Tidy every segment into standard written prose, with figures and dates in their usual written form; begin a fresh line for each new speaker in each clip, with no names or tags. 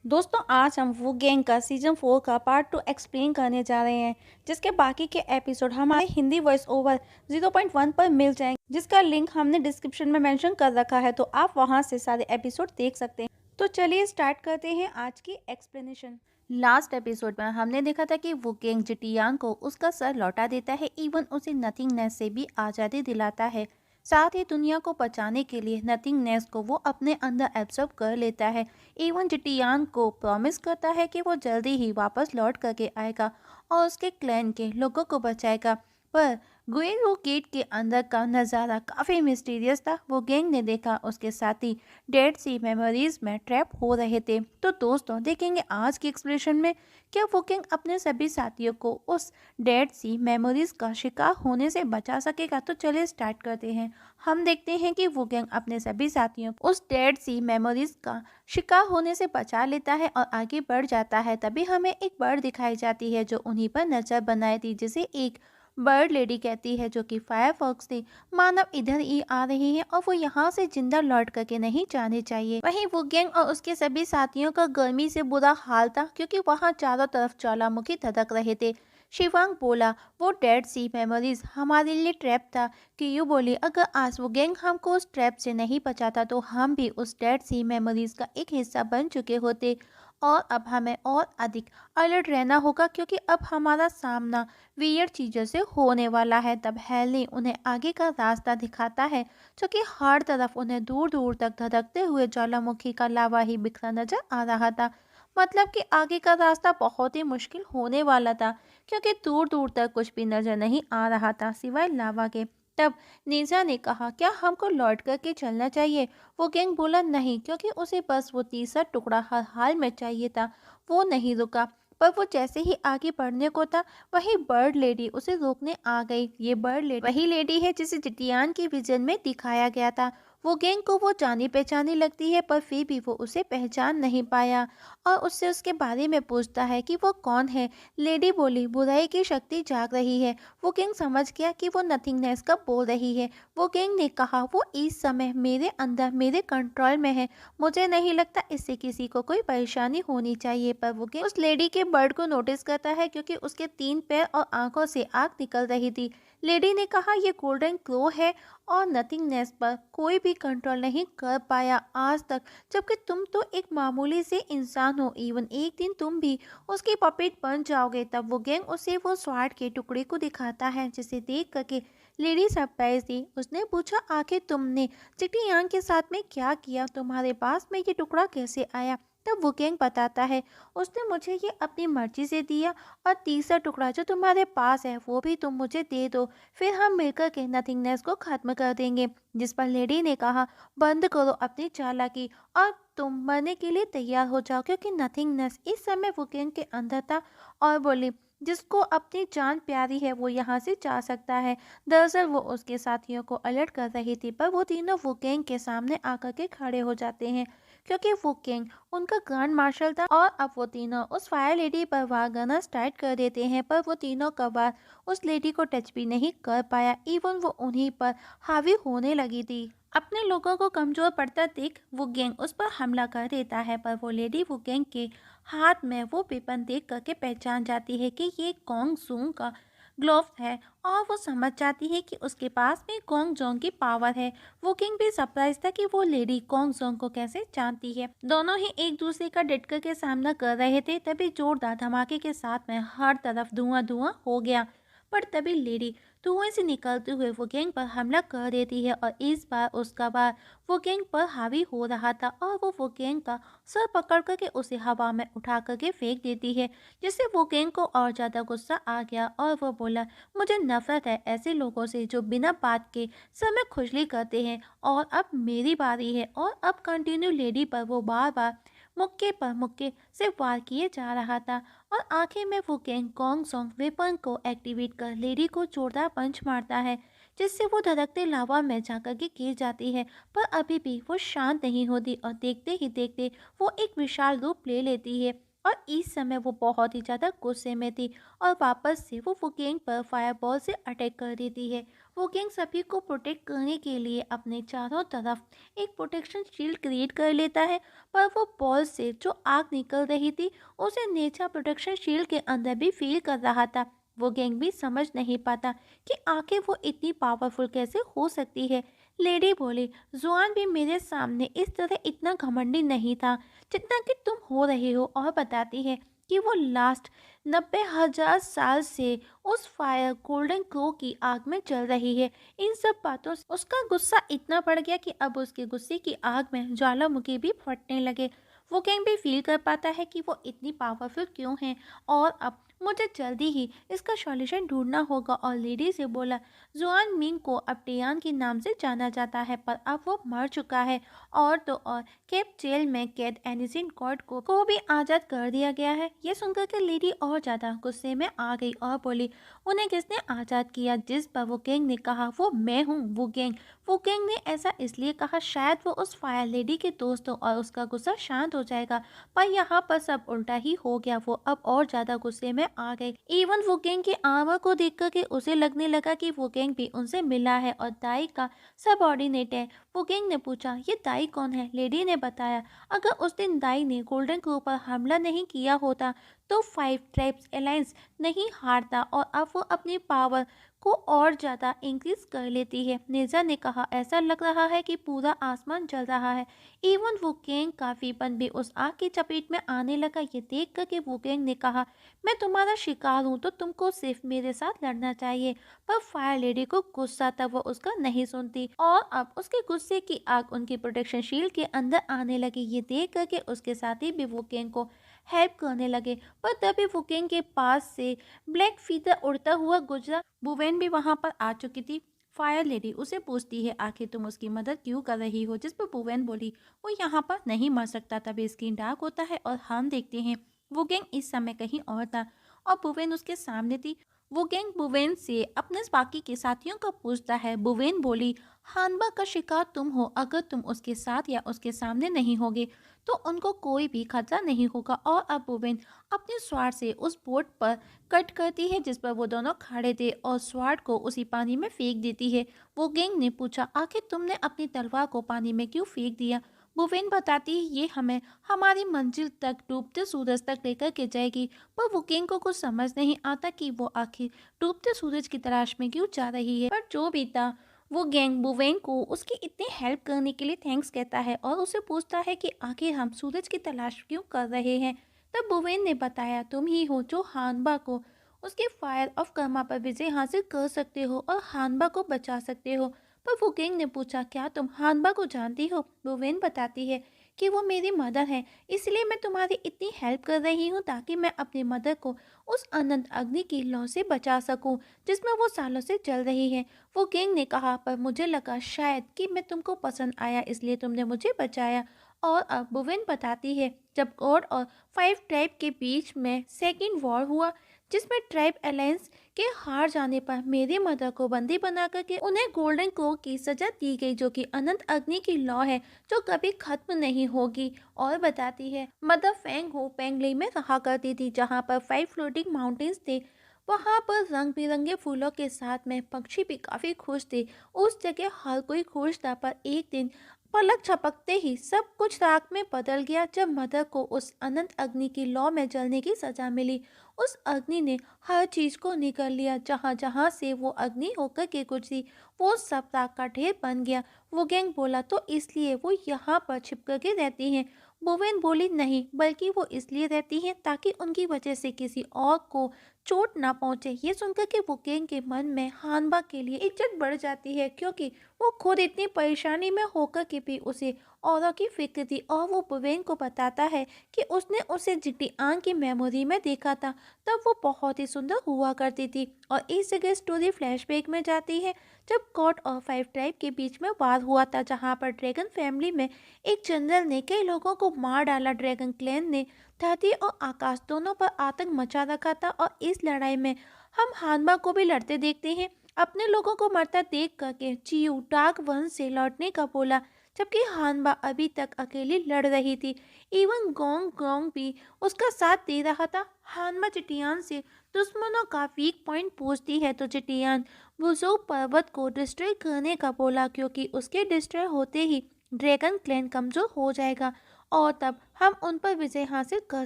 दोस्तों आज हम वो गैंग का सीजन 4 का पार्ट 2 एक्सप्लेन करने जा रहे हैं, जिसके बाकी के एपिसोड हमारे हिंदी वॉइस ओवर 0.1 पर मिल जाएंगे, जिसका लिंक हमने डिस्क्रिप्शन में मेंशन कर रखा है, तो आप वहां से सारे एपिसोड देख सकते हैं। तो चलिए स्टार्ट करते हैं आज की एक्सप्लेनेशन। लास्ट एपिसोड में हमने देखा था कि वो गैंग जिटियांग को उसका सर लौटा देता है, इवन उसे नथिंगनेस से भी आज़ादी दिलाता है। साथ ही दुनिया को बचाने के लिए नथिंगनेस को वो अपने अंदर एब्जॉर्ब कर लेता है। इवन जिटियान को प्रॉमिस करता है कि वो जल्दी ही वापस लौट करके आएगा और उसके क्लैन के लोगों को बचाएगा। पर गुएरो गेट के अंदर का नज़ारा काफ़ी मिस्टीरियस था। वो गैंग ने देखा उसके साथी डेड सी मेमोरीज में ट्रैप हो रहे थे। तो दोस्तों देखेंगे आज की एक्सप्लेनेशन में क्या वो गैंग अपने सभी साथियों को उस डेड सी मेमोरीज का शिकार होने से बचा सकेगा। तो चलिए स्टार्ट करते हैं। हम देखते हैं कि वो गैंग अपने सभी साथियों को उस डेड सी मेमोरीज का शिकार होने से बचा लेता है और आगे बढ़ जाता है। तभी हमें एक बर्ड दिखाई जाती है जो उन्हीं पर नजर बनाई थी, जिसे एक बर्ड लेडी कहती है, जो कि फायरफॉक्स थी। मानव इधर ही आ रही है और वो यहाँ से जिंदा लौट करके नहीं जाने चाहिए। वहीं वो गैंग और उसके सभी साथियों का गर्मी से बुरा हाल था, क्योंकि वहाँ चारों तरफ ज्वालामुखी धधक रहे थे। शिवांग बोला, वो डेड सी मेमोरीज हमारे लिए ट्रैप था। कियू बोली, अगर आज वो गैंग हमको उस ट्रैप से नहीं बचाता तो हम भी उस डेड सी मेमोरीज का एक हिस्सा बन चुके होते। और अब हमें और अधिक अलर्ट रहना होगा, क्योंकि अब हमारा सामना वियर्ड चीज़ों से होने वाला है। तब हेली उन्हें आगे का रास्ता दिखाता है, जो कि हर तरफ उन्हें दूर दूर तक धधकते हुए ज्वालामुखी का लावा ही बिखरा नजर आ रहा था। मतलब कि आगे का रास्ता बहुत ही मुश्किल होने वाला था, क्योंकि दूर दूर तक कुछ भी नजर नहीं आ रहा था सिवाय लावा के। तब नीजा ने कहा, क्या हमको लौट करके चलना चाहिए? वो गैंग बोला, नहीं, क्योंकि उसे बस वो तीसरा टुकड़ा हर हाल में चाहिए था। वो नहीं रुका, पर वो जैसे ही आगे बढ़ने को था, वही बर्ड लेडी उसे रोकने आ गई। ये बर्ड लेडी वही लेडी है जिसे जिटियान की विजन में दिखाया गया था। वो गैंग को वो जानी पहचानी लगती है, पर फिर भी वो उसे पहचान नहीं पाया और उससे उसके बारे में पूछता है कि वो कौन है। लेडी बोली, बुराई की शक्ति जाग रही है। वो गैंग समझ गया कि वो नथिंगनेस का बोल रही है। वो गैंग ने कहा, वो इस समय मेरे अंदर मेरे कंट्रोल में है। मुझे नहीं लगता इससे किसी को कोई परेशानी होनी चाहिए। पर वो गैंग उस लेडी के बर्ड को नोटिस करता है, क्योंकि उसके 3 पैर और आंखों से आग निकल रही थी। लेडी ने कहा, ये गोल्डन क्रो है और नथिंगनेस पर कोई भी कंट्रोल नहीं कर पाया आज तक, जबकि तुम तो एक मामूली से इंसान हो। इवन एक दिन तुम भी उसकी पपेट बन जाओगे। तब वो गैंग उसे वो स्वार्ड के टुकड़े को दिखाता है, जिसे देख करके लेडी सरप्राइज थी। उसने पूछा, आखिर तुमने चिटियांग के साथ में क्या किया? तुम्हारे पास में ये टुकड़ा कैसे आया? तब वो गैंग बताता है, उसने मुझे ये अपनी मर्जी से दिया, और तीसरा टुकड़ा जो तुम्हारे पास है वो भी तुम मुझे दे दो, फिर हम मिलकर के नथिंगनेस को खत्म कर देंगे। जिस पर लेडी ने कहा, बंद करो अपनी चालाकी और तुम मरने के लिए तैयार हो जाओ, क्योंकि नथिंगनेस इस समय वो गैंग के अंदर था। और बोली, जिसको अपनी जान प्यारी है वो यहाँ से जा सकता है। दरअसल वो उसके साथियों को अलर्ट कर रही थी, पर वो तीनों वो गैंग के सामने आकर के खड़े हो जाते हैं, क्योंकि वो गैंग उनका ग्रैंड मार्शल था। और अब वो तीनों उस फायर लेडी पर वार करना स्टार्ट कर देते हैं, पर वो तीनों का वार उस लेडी को टच भी नहीं कर पाया। इवन वो उन्हीं पर हावी होने लगी थी। अपने लोगों को कमजोर पड़ता देख वो गैंग उस पर हमला कर देता है, पर वो लेडी वो गैंग के हाथ में वो वेपन देख करके पहचान जाती है कि ये गोंग सूंग का ग्लोव है, और वो समझ जाती है कि उसके पास में गोंग जोंग की पावर है। वो किंग भी सरप्राइज था कि वो लेडी गोंग जोंग को कैसे जानती है। दोनों ही एक दूसरे का डट कर के सामना कर रहे थे, तभी जोरदार धमाके के साथ में हर तरफ धुआं धुआं हो गया। पर तभी लेडी धुएं से निकलते हुए वो गैंग पर हमला कर देती है, और इस बार उसका वार वो गैंग पर हावी हो रहा था, और वो गैंग का सर पकड़ करके उसे हवा में उठा करके फेंक देती है, जिससे वो गैंग को और ज़्यादा गुस्सा आ गया। और वो बोला, मुझे नफरत है ऐसे लोगों से जो बिना बात के समय खुजली करते हैं, और अब मेरी बारी है। और अब कंटिन्यू लेडी पर वो बार बार मुक्के पर मुक्के से वार किए जा रहा था, और आखिर में वो गैंग गोंग जोंग वेपन को एक्टिवेट कर लेडी को जोरदार पंच मारता है, जिससे वो धड़कते लावा में जाकर के गिर जाती है। पर अभी भी वो शांत नहीं होती, और देखते ही देखते वो एक विशाल रूप ले लेती है। और इस समय वो बहुत ही ज़्यादा गुस्से में थी, और वापस से वो गैंग पर फायरबॉल से अटैक कर देती है। वो गैंग सभी को प्रोटेक्ट करने के लिए अपने चारों तरफ एक प्रोटेक्शन शील्ड क्रिएट कर लेता है, पर वो बॉल से जो आग निकल रही थी उसे नेचा प्रोटेक्शन शील्ड के अंदर भी फील कर रहा था। वो गैंग भी समझ नहीं पाता कि आखिर वो इतनी पावरफुल कैसे हो सकती है। लेडी बोली, जुआन भी मेरे सामने इस तरह इतना घमंडी नहीं था जितना कि तुम हो रहे हो, और बताती है कि वो लास्ट 90,000 साल से उस फायर गोल्डन क्रो की आग में चल रही है। इन सब बातों से उसका गुस्सा इतना बढ़ गया कि अब उसके गुस्से की आग में ज्वालामुखी भी फटने लगे। वो कैंग भी फील कर पाता है कि वो इतनी पावरफुल क्यों है, और अब मुझे जल्दी ही इसका सॉल्यूशन ढूंढना होगा। और लेडी से बोला, जुआन मिंग को अब टियान के नाम से जाना जाता है, पर अब वो मर चुका है। और तो और केप जेल में कैद एनिसिन कॉर्ड को भी आज़ाद कर दिया गया है। ये सुनकर के लेडी और ज़्यादा गुस्से में आ गई और बोली, उन्हें किसने आज़ाद किया? जिस पर वो गैंग ने कहा, वो मैं हूँ वो गैंग। वो गैंग ने ऐसा इसलिए कहा शायद वो उस फायर लेडी के दोस्त हो और उसका गुस्सा शांत हो जाएगा, पर यहाँ पर सब उल्टा ही हो गया। वो अब और ज़्यादा गुस्से में आ गई। इवन वो गैंग की आवा को देख कर के उसे लगने लगा कि वो गैंग भी उनसे मिला है और दाई का सबऑर्डिनेट है। वो गैंग ने पूछा, ये दाई कौन है? लेडी ने बताया, अगर उस दिन दाई ने गोल्डन क्रू पर हमला नहीं किया होता तो 5 ट्राइब्स अलायंस नहीं हारता, और अब वो अपनी पावर को और ज़्यादा इंक्रीज कर लेती है। नेजा ने कहा, ऐसा लग रहा है कि पूरा आसमान जल रहा है। इवन वो गैंग का वीपन भी उस आग की चपेट में आने लगा। ये देख कर के वो गैंग ने कहा, मैं तुम्हारा शिकार हूँ तो तुमको सिर्फ मेरे साथ लड़ना चाहिए। पर फायर लेडी को गुस्सा था, वो उसका नहीं सुनती, और अब उसके गुस्से की आग उनकी प्रोटेक्शन शील्ड के अंदर आने लगी। ये देख कर के उसके साथी भी वो गैंग को हेल्प करने लगे, पर तभी वो गैंग के पास से ब्लैक फीदर उड़ता हुआ गुजरा। बुवेन भी वहां पर आ चुकी थी। फायर लेडी उसे पूछती है, आखिर तुम उसकी मदद क्यों कर रही हो? जिस पर बुवेन बोली, वो यहाँ पर नहीं मर सकता। तभी स्क्रीन डार्क होता है और हम देखते हैं वो गैंग इस समय कहीं और था और बुवेन उसके सामने थी। वो गैंग बुवेन से अपने बाकी के साथियों को पूछता है। बुवेन बोली, हानबा का शिकार तुम हो, अगर तुम उसके साथ या उसके सामने नहीं होगे तो उनको कोई भी खतरा नहीं होगा। और अब बुवेन अपने स्वार से उस बोट पर कट करती है जिस पर वो दोनों खड़े थे और स्वार को उसी पानी में फेंक देती है। वो गैंग ने पूछा, आखिर तुमने अपनी तलवार को पानी में क्यों फेंक दिया? बुवेन बताती है, ये हमें हमारी मंजिल तक डूबते सूरज तक लेकर के जाएगी। पर वो गैंग को कुछ समझ नहीं आता कि वो आखिर डूबते सूरज की तलाश में क्यों जा रही है। पर जो भी था, वो गैंग बुवेन को उसकी इतनी हेल्प करने के लिए थैंक्स कहता है और उसे पूछता है कि आखिर हम सूरज की तलाश क्यों कर रहे हैं। तब बुवेन ने बताया, तुम ही हो जो हानबा को उसके फायर ऑफ कर्मा पर विजय हासिल कर सकते हो और हानबा को बचा सकते हो। पर वो गैंग ने पूछा, क्या तुम हानबा को जानती हो? बुवेन बताती है कि वो मेरी मदर है, इसलिए मैं तुम्हारी इतनी हेल्प कर रही हूँ ताकि मैं अपनी मदर को उस अनंत अग्नि की लौ से बचा सकूं जिसमें वो सालों से जल रही है। वो गैंग ने कहा, पर मुझे लगा शायद कि मैं तुमको पसंद आया इसलिए तुमने मुझे बचाया। और अब बुवेन बताती है, जब गॉड और 5 ट्राइब के बीच में सेकेंड वॉर हुआ जिसमें ट्राइब अलायंस के हार जाने पर मेरी मदर को बंदी बना करके उन्हें गोल्डन क्रो की सजा दी गई, जो कि अनंत अग्नि की लॉ है जो कभी खत्म नहीं होगी। और बताती है, मदर फेंग हो पेंगली में रहा करती थी जहाँ पर 5 फ्लोटिंग माउंटेन्स थे। वहाँ पर रंग बिरंगे फूलों के साथ में पक्षी भी काफी खुश थे। उस जगह हर कोई खुश था, पर एक दिन पलक झपकते ही सब कुछ राख में बदल गया जब मदर को उस अनंत अग्नि की लौ में जलने की सजा मिली। उस अग्नि ने हर चीज को निगल लिया, जहाँ जहाँ से वो अग्नि होकर के गुजरी वो सब राख का ढेर बन गया। वो गैंग बोला, तो इसलिए वो यहाँ पर छिप कर के रहती हैं? बुवेन बोली, नहीं, बल्कि वो इसलिए रहती हैं ताकि उनकी वजह से किसी और को चोट ना पहुंचे। ये सुनकर के वो गैंग के मन में हानबा के लिए इज्जत बढ़ जाती है, क्योंकि वो खुद इतनी परेशानी में होकर के भी उसे औरों की फिक्र थी। और वो बुवेन को बताता है कि उसने उसे जिटियान की मेमोरी में देखा था, तब वो बहुत ही सुंदर हुआ करती थी। और इस जगह स्टोरी फ्लैशबैक में जाती है जब गॉड और 5 ट्राइब के बीच में वार हुआ था, जहाँ पर ड्रैगन फैमिली में एक जनरल ने कई लोगों को मार डाला। ड्रैगन क्लैन ने धरती और आकाश दोनों पर आतंक मचा रखा था, और इस लड़ाई में हम हानबा को भी लड़ते देखते हैं। अपने लोगों को मरता देख करके चियू डार्क वन से लौटने का बोला, जबकि हानबा अभी तक अकेली लड़ रही थी। इवन गोंग गोंग भी उसका साथ दे रहा था। हानमा चिटियान से दुश्मनों का वीक पॉइंट पूछती है तो चिटियान वुज़ू पर्वत को डिस्ट्रॉय करने का बोला, क्योंकि उसके डिस्ट्रॉय होते ही ड्रैगन क्लैन कमजोर हो जाएगा और तब हम उन पर विजय हासिल कर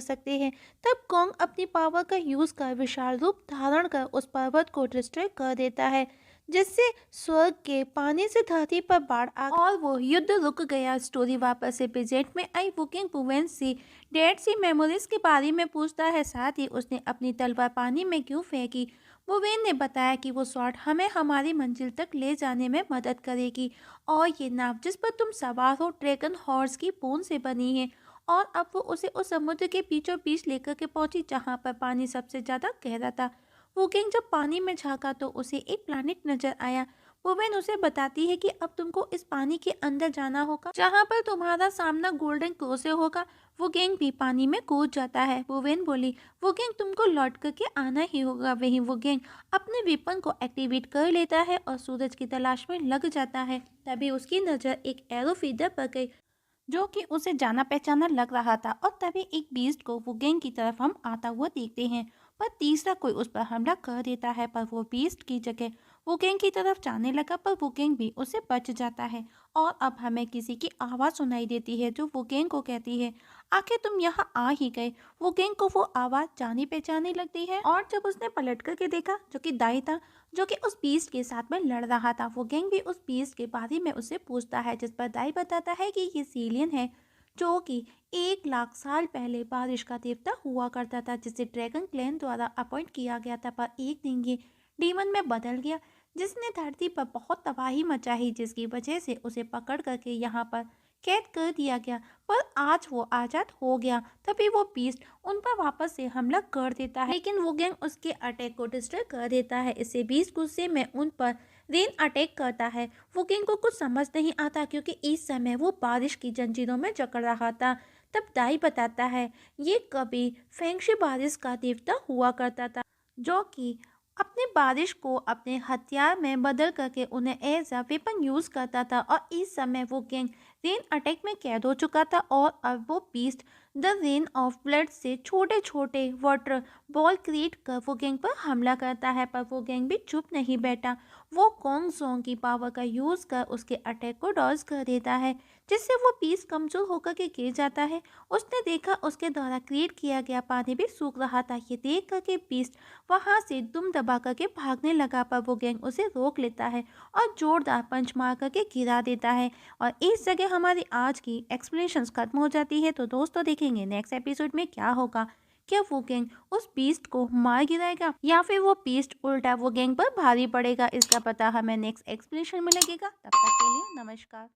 सकते हैं। तब गोंग अपनी पावर का यूज कर विशाल रूप धारण कर उस पर्वत को डिस्ट्रॉय कर देता है, जिससे स्वर्ग के पानी से धरती पर बाढ़ आ और वो युद्ध रुक गया। स्टोरी वापस से प्रेजेंट में आई। वुकिंग वुवेन से डेड सी मेमोरीज के बारे में पूछता है, साथ ही उसने अपनी तलवार पानी में क्यों फेंकी। वुवेन ने बताया कि वो स्वॉर्ड हमें हमारी मंजिल तक ले जाने में मदद करेगी और ये नाव जिस पर तुम सवार हो ड्रैगन हॉर्स की बोन से बनी है। और अब वो उसे उस समुद्र के बीचों बीच लेकर के पहुंची जहां पर पानी सबसे ज्यादा गहरा था। वुकिंग जब पानी में झांका तो उसे एक प्लैनेट नजर आया। वुवेन उसे बताती है कि अब तुमको इस पानी के अंदर जाना होगा जहाँ पर तुम्हारा सामना गोल्डन क्रो से होगा। वुकिंग भी पानी में कूद जाता है। वुवेन बोली, वुकिंग तुमको लौट करके आना ही होगा। वहीं वुकिंग अपने वेपन को एक्टिवेट कर लेता है और सूरज की तलाश में लग जाता है। तभी उसकी नज़र एक एरो फीडर पर गई जो कि उसे जाना पहचाना लग रहा था और तभी एक बीस्ट को वुगेंग की तरफ हम आता हुआ देखते हैं। पर तीसरा कोई उस पर हमला कर देता है, पर वो बीस्ट की जगह वुगेंग की तरफ जाने लगा, पर वुगेंग भी उससे बच जाता है। और अब हमें किसी की आवाज़ सुनाई देती है जो वुगेंग को कहती है, आखिर तुम यहाँ आ ही गए। वुगेंग को वो आवाज़ जानी पहचानी लगती है और जब उसने पलट करके देखा जो कि दाई था जो कि उस बीस्ट के साथ में लड़ रहा था। वुगेंग भी उस बीस्ट के बारे में उससे पूछता है, जिस पर दाई बताता है कि ये सीलियन है जो कि 1 लाख साल पहले बारिश का देवता हुआ करता था, जिसे ड्रैगन क्लैन द्वारा अपॉइंट किया गया था। पर एक दिन ये डीमन में बदल गया जिसने धरती पर बहुत तबाही मचाई, जिसकी वजह से उसे पकड़ करके यहाँ पर कैद कर दिया गया। पर आज वो आज़ाद हो गया। तभी वो बीस्ट उन पर वापस से हमला कर देता है, लेकिन वो गैंग उसके अटैक को डिस्ट्रॉय कर देता है। इससे बीस्ट गुस्से में उन पर रेन अटैक करता है। वो गैंग को कुछ समझ नहीं आता क्योंकि इस समय वो बारिश की जंजीरों में जकड़ रहा था। तब दाई बताता है, ये कभी फेंगशी बारिश का देवता हुआ करता था जो कि अपने बारिश को अपने हथियार में बदल करके उन्हें एज अ वेपन यूज करता था। और इस समय वो गैंग रेन अटैक में कैद हो चुका था और अब वो beast the rain of blood से छोटे छोटे वाटर बॉल क्रिएट कर वो गैंग पर हमला करता है। पर वो गैंग भी चुप नहीं बैठा, वो गोंग जोंग की पावर का यूज कर उसके अटैक को डॉज कर देता है, जिससे वो बीस्ट कमजोर होकर के गिर जाता है। उसने देखा उसके द्वारा क्रिएट किया गया पानी भी सूख रहा था। ये देख करके बीस्ट वहां से दुम दबा करके भागने लगा, पर वो गैंग उसे रोक लेता है और जोरदार पंच मार करके गिरा देता है। और इस जगह हमारी आज की एक्सप्लेनेशंस खत्म हो जाती है। तो दोस्तों देखेंगे नेक्स्ट एपिसोड में क्या होगा। क्या वो गैंग उस बीस्ट को मार गिराएगा या फिर वो बीस्ट उल्टा वो गैंग पर भारी पड़ेगा, इसका पता हमें नेक्स्ट एक्सप्लेनेशन में लगेगा। तब तक के लिए नमस्कार।